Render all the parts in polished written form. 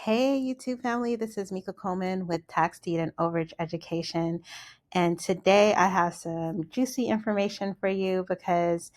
Hey, YouTube family, this is Mika Coleman with Tax Deed and Overage Education. And today I have some juicy information for you because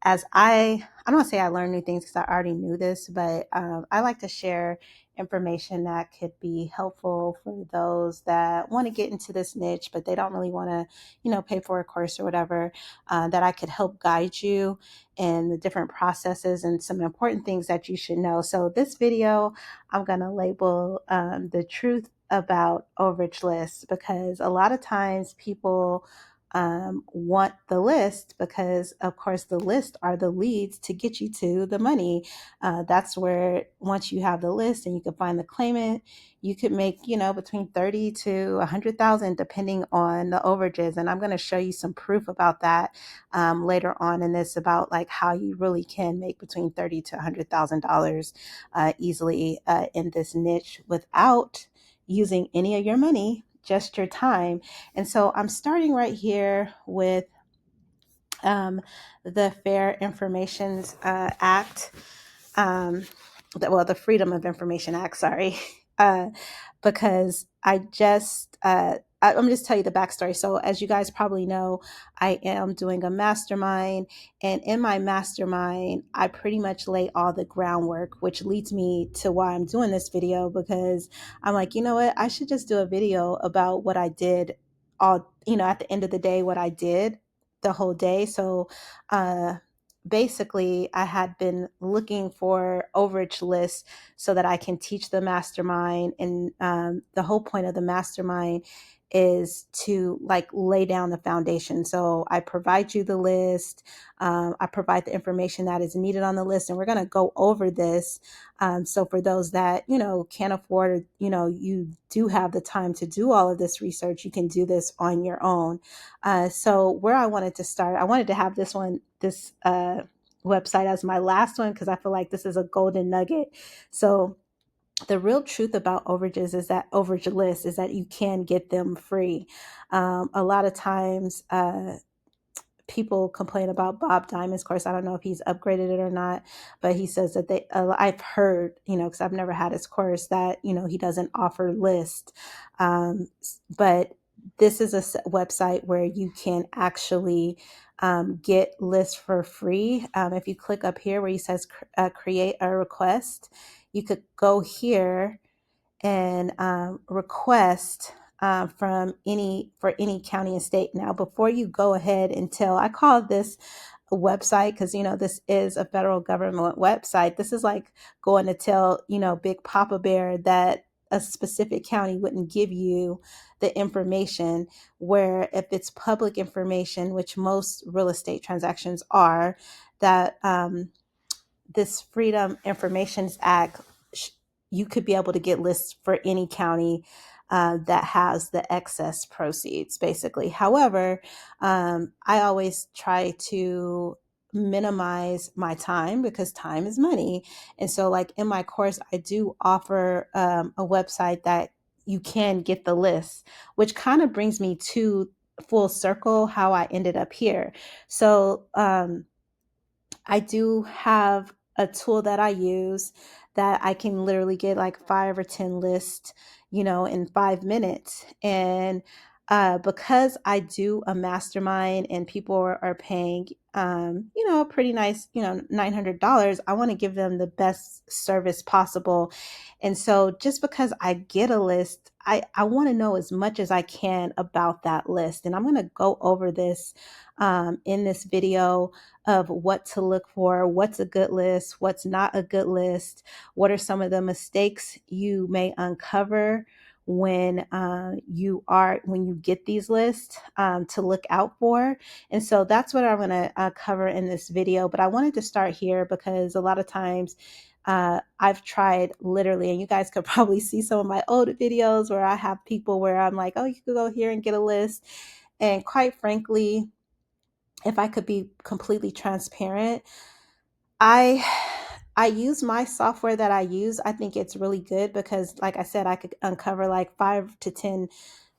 as I don't want to say I learned new things because I already knew this, but I like to share information that could be helpful for those that want to get into this niche, but they don't really want to, pay for a course or whatever, that I could help guide you in the different processes and some important things that you should know. So this video, I'm going to label the truth about overage lists because a lot of times people want the list because, of course, the list are the leads to get you to the money. That's where once you have the list and you can find the claimant, you could make between 30 to 100,000 depending on the overages. And I'm going to show you some proof about that later on in this about like how you really can make between 30 to $100,000 easily in this niche without using any of your money, just your time. And so I'm starting right here with the Fair Information Act, the Freedom of Information Act, sorry, because I'm just tell you the backstory. So as you guys probably know, I am doing a mastermind, and in my mastermind, I pretty much lay all the groundwork, which leads me to why I'm doing this video, because I'm like, you know what, I should just do a video about what I did at the end of the day, what I did the whole day. So, basically I had been looking for overage lists so that I can teach the mastermind. And the whole point of the mastermind is to like lay down the foundation. So I provide you the list. I provide the information that is needed on the list, and we're going to go over this. So for those that, can't afford, you do have the time to do all of this research, you can do this on your own. So where I wanted to start, I wanted to have this website as my last one because I feel like this is a golden nugget. So the real truth about overages is that overage lists is that you can get them free. A lot of times, people complain about Bob Diamond's course. I don't know if he's upgraded it or not, but he says that I've heard, because I've never had his course, that, he doesn't offer lists. But this is a website where you can actually get lists for free. If you click up here where he says create a request, you could go here and request for any county and state. Now, before you go ahead and I call this a website because this is a federal government website. This is like going to tell Big Papa Bear that a specific county wouldn't give you the information, where if it's public information, which most real estate transactions are, that this Freedom Information Act, you could be able to get lists for any county that has the excess proceeds, basically. However, I always try to minimize my time because time is money. And so, like in my course, I do offer a website that you can get the list, which kind of brings me to full circle how I ended up here. So, I do have a tool that I use that I can literally get like 5 or 10 lists, in 5 minutes. And because I do a mastermind and people are paying, a pretty nice, $900, I want to give them the best service possible. And so just because I get a list, I want to know as much as I can about that list. And I'm going to go over this in this video of what to look for, what's a good list, what's not a good list, what are some of the mistakes you may uncover when you get these lists to look out for. And so that's what I'm going to cover in this video. But I wanted to start here because a lot of times I've tried literally, and you guys could probably see some of my old videos where I have people where I'm like, oh, you could go here and get a list. And quite frankly, if I could be completely transparent, I I use my software that I use. I think it's really good because, like I said, I could uncover like 5 to 10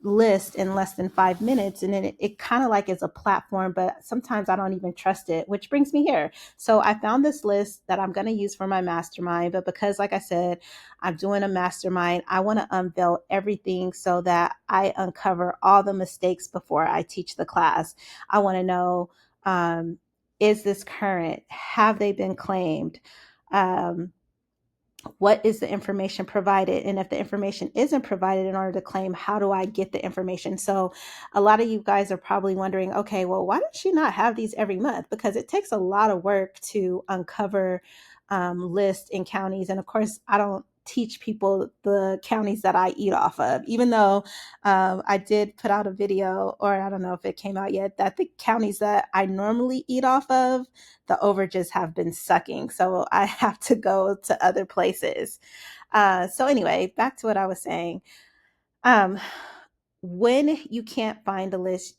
list in less than 5 minutes. And then it kind of like is a platform, but sometimes I don't even trust it, which brings me here. So I found this list that I'm going to use for my mastermind. But because, like I said, I'm doing a mastermind, I want to unveil everything so that I uncover all the mistakes before I teach the class. I want to know, is this current? Have they been claimed? Um, what is the information provided? And if the information isn't provided in order to claim, how do I get the information? So a lot of you guys are probably wondering, okay, well, why does she not have these every month? Because it takes a lot of work to uncover lists in counties. And of course, I don't teach people the counties that I eat off of, even though I did put out a video, or I don't know if it came out yet, that the counties that I normally eat off of, the overages have been sucking. So I have to go to other places. So anyway, back to what I was saying. Um, when you can't find a list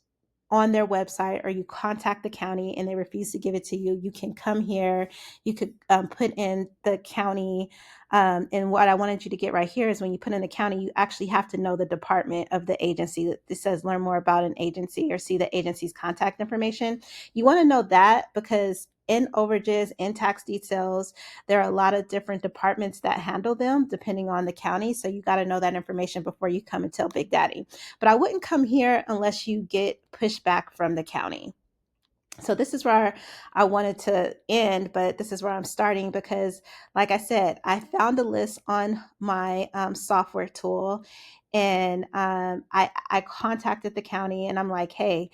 on their website, or you contact the county and they refuse to give it to you, you can come here. You could put in the county. And what I wanted you to get right here is when you put in the county, you actually have to know the department of the agency. It says learn more about an agency or see the agency's contact information. You want to know that because in overages and tax details, there are a lot of different departments that handle them depending on the county. So you got to know that information before you come and tell Big Daddy. But I wouldn't come here unless you get pushback from the county. So this is where I wanted to end, but this is where I'm starting because, like I said, I found a list on my software tool, and I contacted the county, and I'm like, hey,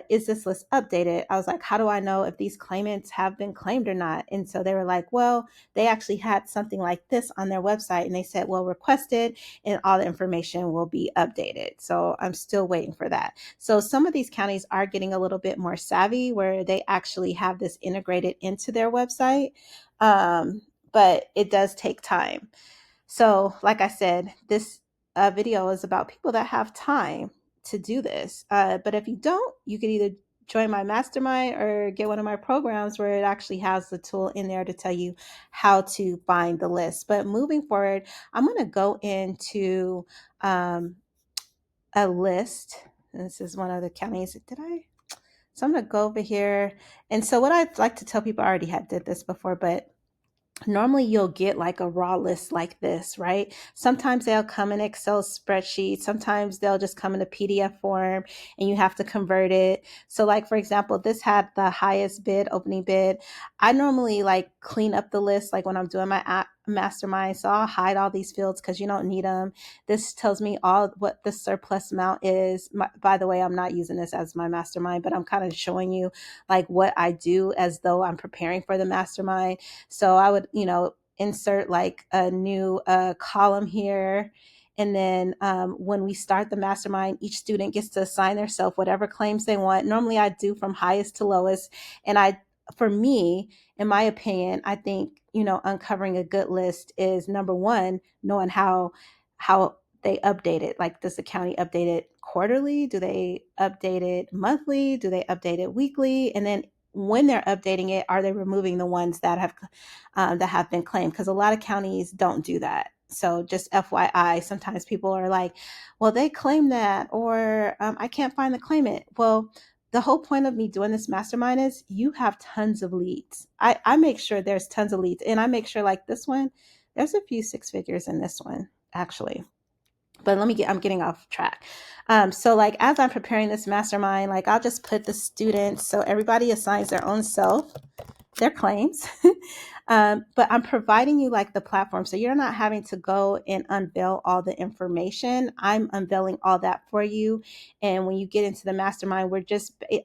is this list updated? I was like, how do I know if these claimants have been claimed or not? And so they were like, well, they actually had something like this on their website, and they said, well, request it, and all the information will be updated. So I'm still waiting for that. So some of these counties are getting a little bit more savvy where they actually have this integrated into their website. But it does take time. So, like I said, this video is about people that have time to do this. But if you don't, you could either join my mastermind or get one of my programs where it actually has the tool in there to tell you how to find the list. But moving forward, I'm going to go into a list. This is one of the counties. Did I? So I'm going to go over here. And so what I'd like to tell people, I already had did this before, but normally you'll get like a raw list like this, right? Sometimes they'll come in Excel spreadsheet. Sometimes they'll just come in a PDF form and you have to convert it. So like, for example, this had the highest bid, opening bid. I normally like clean up the list like when I'm doing my mastermind. So I'll hide all these fields because you don't need them. This tells me all what the surplus amount is. By the way, I'm not using this as my mastermind, but I'm kind of showing you like what I do as though I'm preparing for the mastermind. So I would, insert like a new column here. And then when we start the mastermind, each student gets to assign themselves whatever claims they want. Normally I do from highest to lowest. And for me, in my opinion, I think, uncovering a good list is number one, knowing how they update it. Like, does the county update it quarterly? Do they update it monthly? Do they update it weekly? And then when they're updating it, are they removing the ones that have been claimed? Because a lot of counties don't do that. So just FYI, sometimes people are like, well, they claim that, or I can't find the claimant. Well, the whole point of me doing this mastermind is you have tons of leads. I make sure there's tons of leads, and I make sure like this one, there's a few six figures in this one, actually. But I'm getting off track. So like, as I'm preparing this mastermind, like I'll just put the students, so everybody assigns their own self, their claims. But I'm providing you like the platform. So you're not having to go and unveil all the information. I'm unveiling all that for you. And when you get into the mastermind,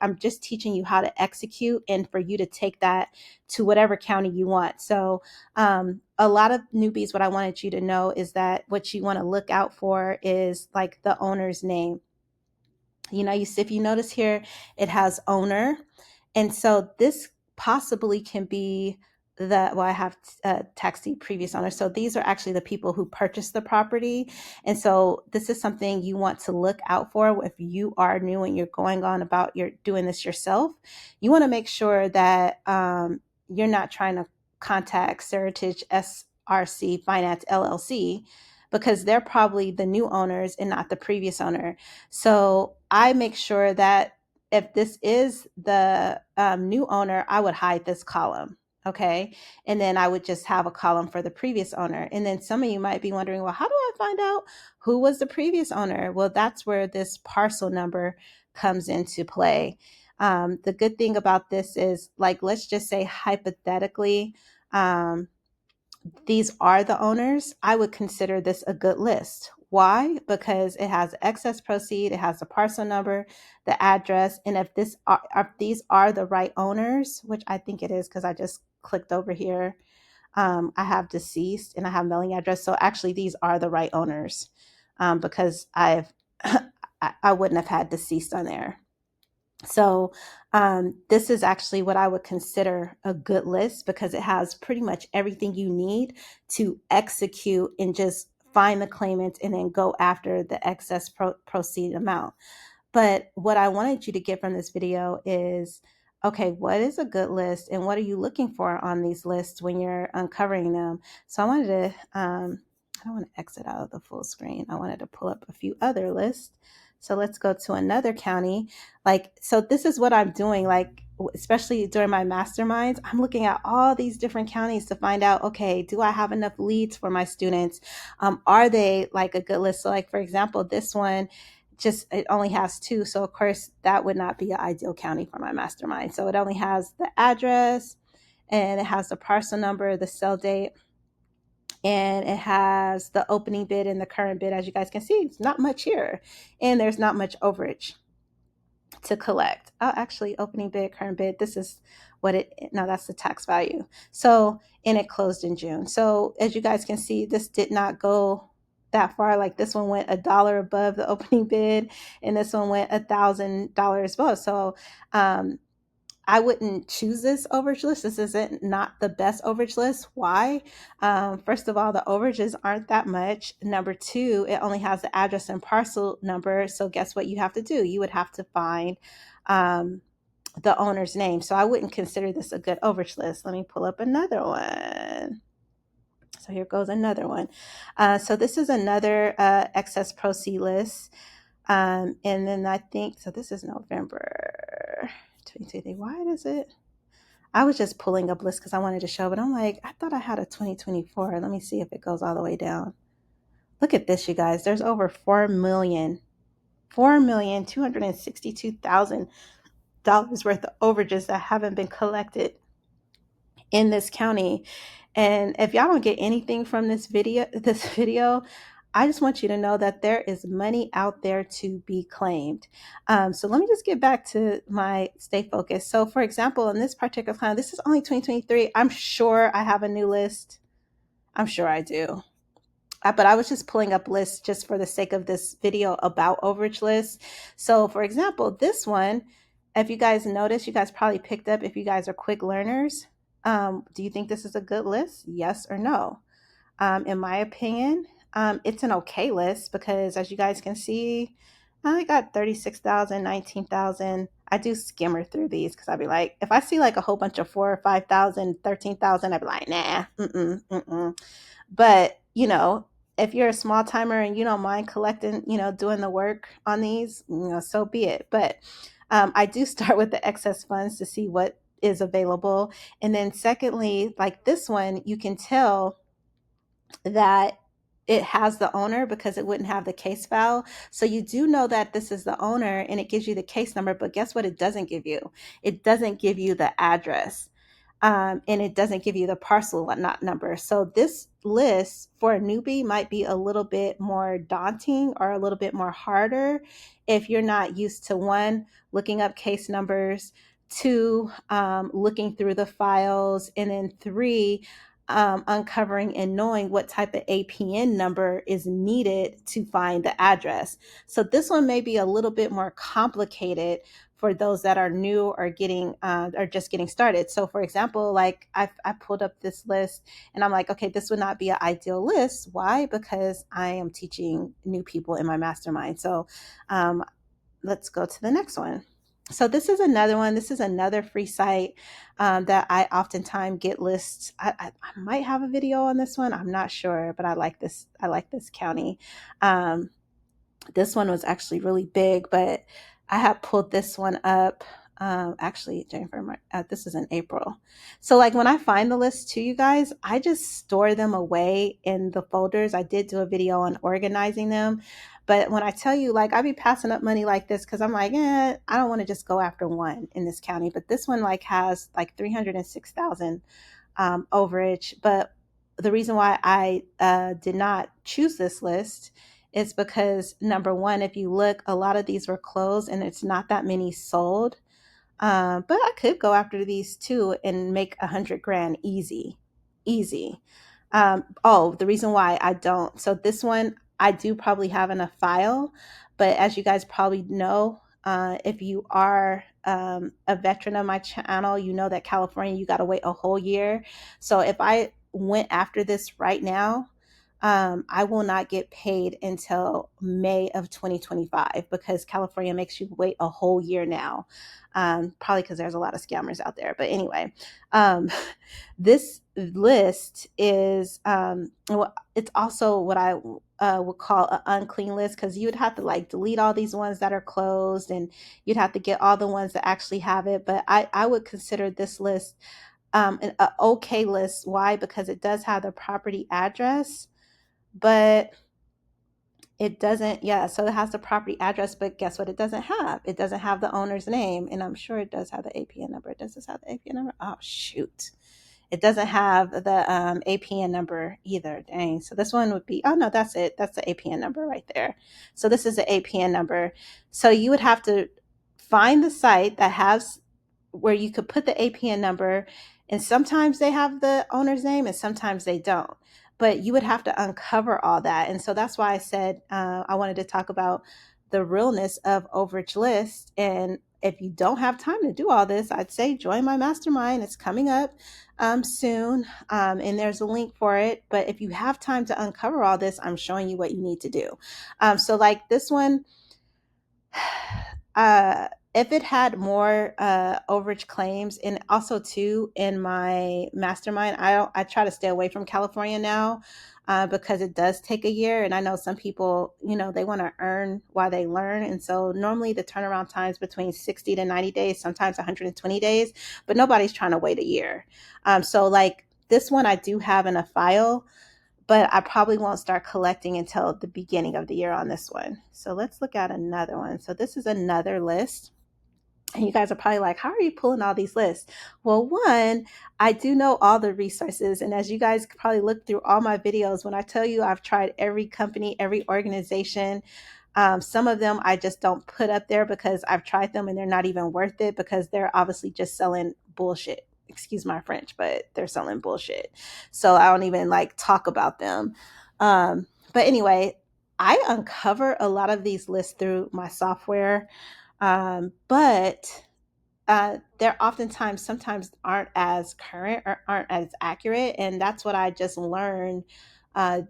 I'm just teaching you how to execute and for you to take that to whatever county you want. So a lot of newbies, what I wanted you to know is that what you want to look out for is like the owner's name. If you notice here, it has owner. And so this possibly can be I have tax deed previous owner. So these are actually the people who purchased the property. And so this is something you want to look out for if you are new and you're going on about you're doing this yourself. You want to make sure that you're not trying to contact Seritage SRC Finance LLC, because they're probably the new owners and not the previous owner. So I make sure that if this is the new owner, I would hide this column. Okay. And then I would just have a column for the previous owner. And then some of you might be wondering, well, how do I find out who was the previous owner? Well, that's where this parcel number comes into play. The good thing about this is, like, let's just say hypothetically, these are the owners. I would consider this a good list. Why? Because it has excess proceed, it has the parcel number, the address, and if these are the right owners, which I think it is because I just clicked over here. I have deceased and I have mailing address. So actually, these are the right owners because I've I wouldn't have had deceased on there. So this is actually what I would consider a good list because it has pretty much everything you need to execute and just find the claimant and then go after the excess proceed amount. But what I wanted you to get from this video is, okay, what is a good list and what are you looking for on these lists when you're uncovering them? So I wanted to, I don't want to exit out of the full screen. I wanted to pull up a few other lists. So let's go to another county. Like, so this is what I'm doing, like, especially during my masterminds, I'm looking at all these different counties to find out, okay, do I have enough leads for my students? Are they like a good list? So like, for example, this one, just it only has 2, so of course that would not be an ideal county for my mastermind. So it only has the address and it has the parcel number, the sell date, and it has the opening bid and the current bid. As you guys can see, it's not much here, and there's not much overage to collect. Oh, actually, opening bid, current bid, this is what it, no, that's the tax value. So, and it closed in June. So as you guys can see, this did not go that far. Like this one went $1 above the opening bid, and this one went $1,000 above. So I wouldn't choose this overage list. This isn't not the best overage list. Why? First of all, the overages aren't that much. Number 2, it only has the address and parcel number. So guess what you have to do? You would have to find the owner's name. So I wouldn't consider this a good overage list. Let me pull up another one. So here goes another one. So this is another excess proceed list. And then I think, so this is November 2020. Why does it? I was just pulling up lists because I wanted to show, but I'm like, I thought I had a 2024. Let me see if it goes all the way down. Look at this, you guys. There's over $4,262,000 worth of overages that haven't been collected in this county. And if y'all don't get anything from this video, I just want you to know that there is money out there to be claimed. So let me just get back to my stay focused. So for example, in this particular client, this is only 2023. I'm sure I have a new list. I'm sure I do. But I was just pulling up lists just for the sake of this video about overage lists. So for example, this one, if you guys notice, you guys probably picked up if you guys are quick learners. Do you think this is a good list? Yes or no? In my opinion, it's an okay list because as you guys can see, I got 36,000, 19,000. I do skimmer through these because I'd be like, if I see like a whole bunch of 4 or 5,000, 13,000, I'd be like, nah, But, you know, if you're a small timer and you don't mind collecting, you know, doing the work on these, you know, so be it. But I do start with the excess funds to see what is available. And then secondly, like this one, you can tell that it has the owner because it wouldn't have the case file. So you do know that this is the owner and it gives you the case number, but guess what it doesn't give you? It doesn't give you the address. And it doesn't give you the parcel not number. So this list for a newbie might be a little bit more daunting or a little bit more harder if you're not used to 1, looking up case numbers, 2, looking through the files, and then 3, uncovering and knowing what type of APN number is needed to find the address. So this one may be a little bit more complicated for those that are new or getting or just getting started. So for example, like I pulled up this list and I'm like, okay, this would not be an ideal list. Why? Because I am teaching new people in my mastermind. So let's go to the next one. So this is another one. This is another free site that I oftentimes get lists. I might have a video on this one. I'm not sure, but I like this. I like this county. Um, this one was actually really big, but I have pulled this one up. Actually, Jennifer, this is in April. So, like when I find the list to you guys, I just store them away in the folders. I did do a video on organizing them. But when I tell you, like, I be passing up money like this because I'm like, I don't want to just go after one in this county. But this one, like, has like 306,000 overage. But the reason why I did not choose this list is because number one, if you look, a lot of these were closed and it's not that many sold. But I could go after these too and make 100 grand easy, easy. Oh, the reason why I don't. So this one I do probably have in a file, but as you guys probably know, if you are a veteran of my channel, you know that California, you got to wait a whole year. So if I went after this right now, I will not get paid until May of 2025 because California makes you wait a whole year now. Probably because there's a lot of scammers out there. But anyway, um, this list is, well, it's also what I would call an unclean list because you would have to like delete all these ones that are closed and you'd have to get all the ones that actually have it. But I would consider this list an okay list. Why? Because it does have the property address, but it doesn't, yeah, so it has the property address, but guess what it doesn't have? It doesn't have the owner's name, and I'm sure it does have the APN number. Does this have the APN number? Oh, shoot. It doesn't have the APN number either. Dang. So this one would be, oh no, that's it. That's the APN number right there. So this is the APN number. So you would have to find the site that has where you could put the APN number, and sometimes they have the owner's name and sometimes they don't. But you would have to uncover all that. And so that's why I said I wanted to talk about the realness of overage list. And if you don't have time to do all this, I'd say join my mastermind. It's coming up soon, and there's a link for it. But if you have time to uncover all this, I'm showing you what you need to do. So, like this one, if it had more overage claims, and also too in my mastermind, I try to stay away from California now because it does take a year, and I know some people, they want to earn while they learn, and so normally the turnaround times between 60 to 90 days, sometimes 120 days, but nobody's trying to wait a year. So like this one I do have in a file, but I probably won't start collecting until the beginning of the year on this one. So let's look at another one. So this is another list. And you guys are probably like, how are you pulling all these lists? Well, one, I do know all the resources. And as you guys could probably look through all my videos, when I tell you I've tried every company, every organization, some of them I just don't put up there because I've tried them and they're not even worth it because they're obviously just selling bullshit. Excuse my French, but they're selling bullshit. So I don't even like talk about them. But anyway, I uncover a lot of these lists through my software, but they're oftentimes sometimes aren't as current or aren't as accurate, and that's what I just learned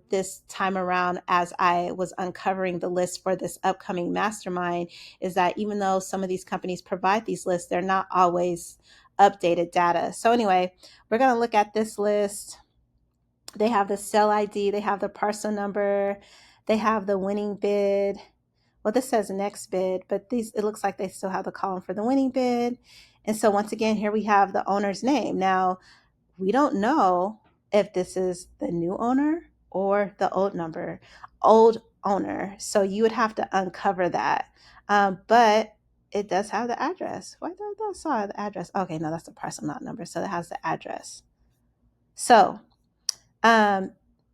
this time around as I was uncovering the list for this upcoming mastermind, is that even though some of these companies provide these lists, they're not always updated data. So anyway, we're going to look at this list. They have the sell ID, they have the parcel number, they have the winning bid. Well, this says next bid, but these, it looks like they still have the column for the winning bid. And so once again, here we have the owner's name. Now, we don't know if this is the new owner or the old owner. So you would have to uncover that. But it does have the address. Why did I saw the address? Okay, no, that's the parcel not number. So it has the address. So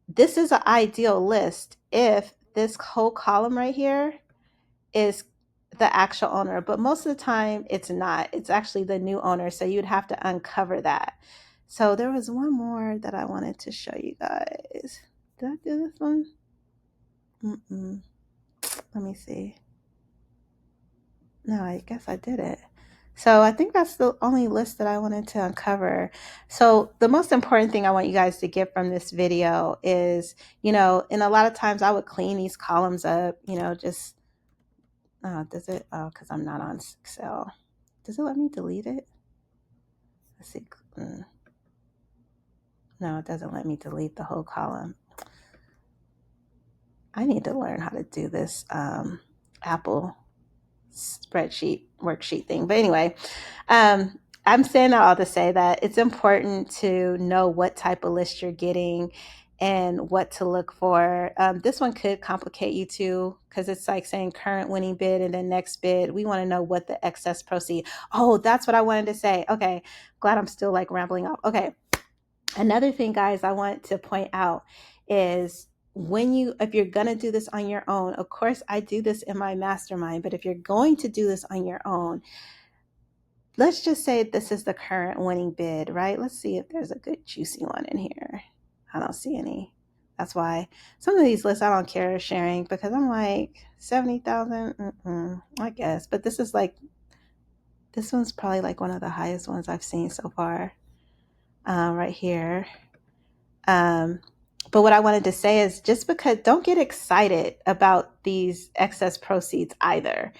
this is an ideal list if this whole column right here is the actual owner, but most of the time it's not. It's actually the new owner, so you'd have to uncover that. So there was one more that I wanted to show you guys. Did I do this one? Let me see. No, I guess I did it. So I think that's the only list that I wanted to uncover. So the most important thing I want you guys to get from this video is, and a lot of times I would clean these columns up, just, does it? Oh, because I'm not on Excel. Does it let me delete it? Let's see. No, it doesn't let me delete the whole column. I need to learn how to do this Apple spreadsheet worksheet thing. But anyway, I'm saying that all to say that it's important to know what type of list you're getting and what to look for. This one could complicate you too, because it's like saying current winning bid and then next bid. We want to know what the excess proceed. Oh, that's what I wanted to say. Okay. Glad I'm still like rambling off. Okay. Another thing, guys, I want to point out is if you're going to do this on your own, of course, I do this in my mastermind, but if you're going to do this on your own, let's just say this is the current winning bid, right? Let's see if there's a good juicy one in here. I don't see any. That's why some of these lists I don't care sharing, because I'm like 70,000, I guess. But this one's probably like one of the highest ones I've seen so far, right here. But what I wanted to say is just because don't get excited about these excess proceeds either,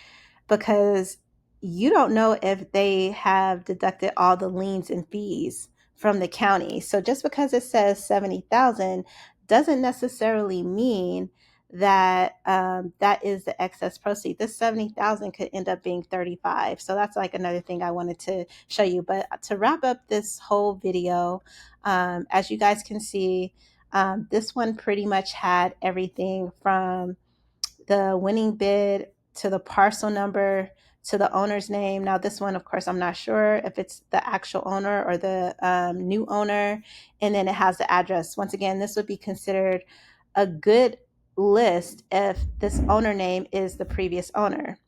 because you don't know if they have deducted all the liens and fees from the county. So just because it says 70,000 doesn't necessarily mean that that is the excess proceed. This 70,000 could end up being 35. So that's like another thing I wanted to show you. But to wrap up this whole video, as you guys can see, this one pretty much had everything from the winning bid to the parcel number to the owner's name. Now this one, of course, I'm not sure if it's the actual owner or the new owner. And then it has the address. Once again, this would be considered a good list if this owner name is the previous owner.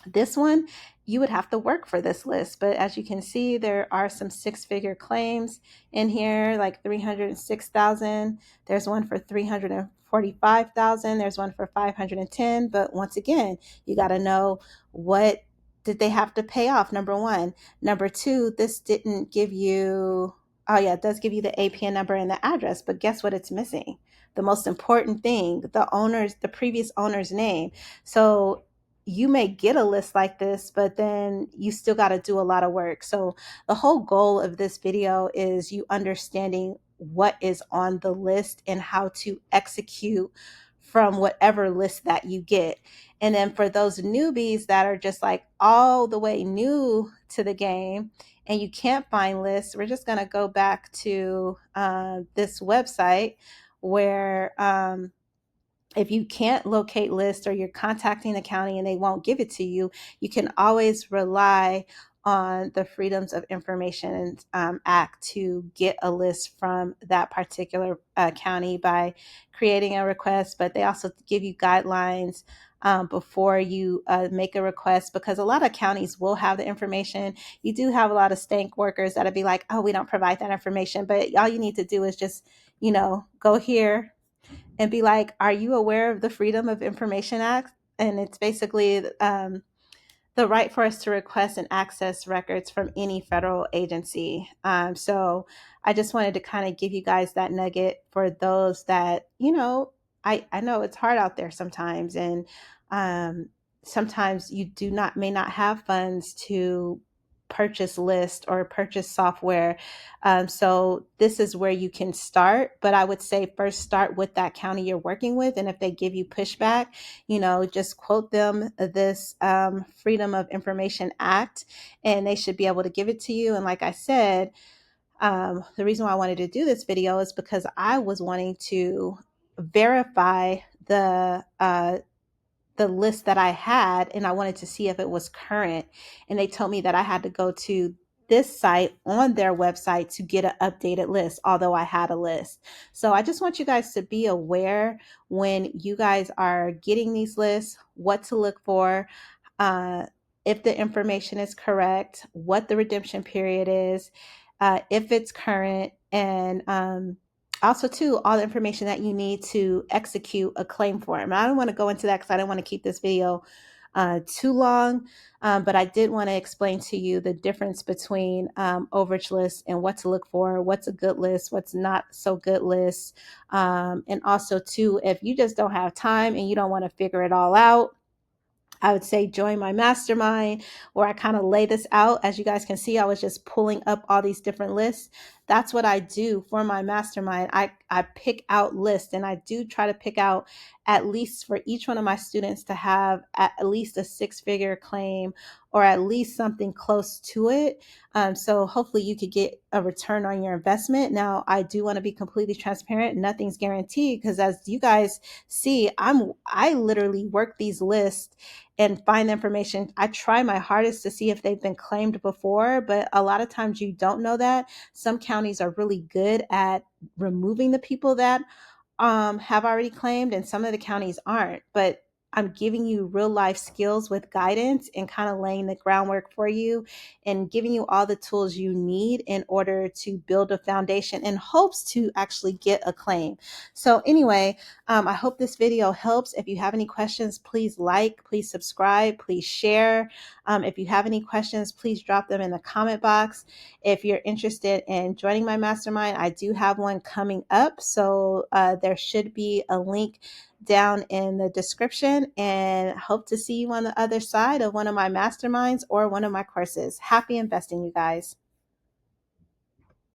This one, you would have to work for this list. But as you can see, there are some six-figure claims in here, like 306,000. There's one for 345,000. There's one for 510. But once again, you got to know what did they have to pay off, number one. Number two, this didn't give you, oh yeah, it does give you the APN number and the address, but guess what it's missing? The most important thing, the previous owner's name. So you may get a list like this, but then you still got to do a lot of work. So the whole goal of this video is you understanding what is on the list and how to execute from whatever list that you get. And then for those newbies that are just like all the way new to the game and you can't find lists, we're just going to go back to this website where if you can't locate lists or you're contacting the county and they won't give it to you, you can always rely on the Freedoms of Information Act to get a list from that particular county by creating a request. But they also give you guidelines before you make a request, because a lot of counties will have the information. You do have a lot of stank workers that'll be like, oh, we don't provide that information. But all you need to do is just, go here and be like, are you aware of the Freedom of Information Act? And it's basically the right for us to request and access records from any federal agency. So I just wanted to kind of give you guys that nugget for those that, I know it's hard out there sometimes. And sometimes you may not have funds to purchase list or purchase software. So this is where you can start, but I would say first start with that county you're working with. And if they give you pushback, just quote them this Freedom of Information Act, and they should be able to give it to you. And like I said, the reason why I wanted to do this video is because I was wanting to verify the list that I had, and I wanted to see if it was current. And they told me that I had to go to this site on their website to get an updated list, although I had a list. So I just want you guys to be aware when you guys are getting these lists, what to look for, if the information is correct, what the redemption period is, if it's current, and also, too, all the information that you need to execute a claim form. I don't want to go into that because I don't want to keep this video too long, but I did want to explain to you the difference between overage lists and what to look for, what's a good list, what's not so good list. And also, too, if you just don't have time and you don't want to figure it all out, I would say join my mastermind, where I kind of lay this out. As you guys can see, I was just pulling up all these different lists. That's what I do for my mastermind. I pick out lists, and I do try to pick out at least for each one of my students to have at least a six-figure claim, or at least something close to it. So hopefully you could get a return on your investment. Now, I do want to be completely transparent. Nothing's guaranteed, because as you guys see, I literally work these lists and find the information. I try my hardest to see if they've been claimed before, but a lot of times you don't know that. Some counties are really good at removing the people that have already claimed, and some of the counties aren't. But I'm giving you real life skills with guidance and kind of laying the groundwork for you and giving you all the tools you need in order to build a foundation in hopes to actually get a claim. So anyway, I hope this video helps. If you have any questions, please like, please subscribe, please share. If you have any questions, please drop them in the comment box. If you're interested in joining my mastermind, I do have one coming up. So there should be a link down in the description, and hope to see you on the other side of one of my masterminds or one of my courses. Happy investing, you guys.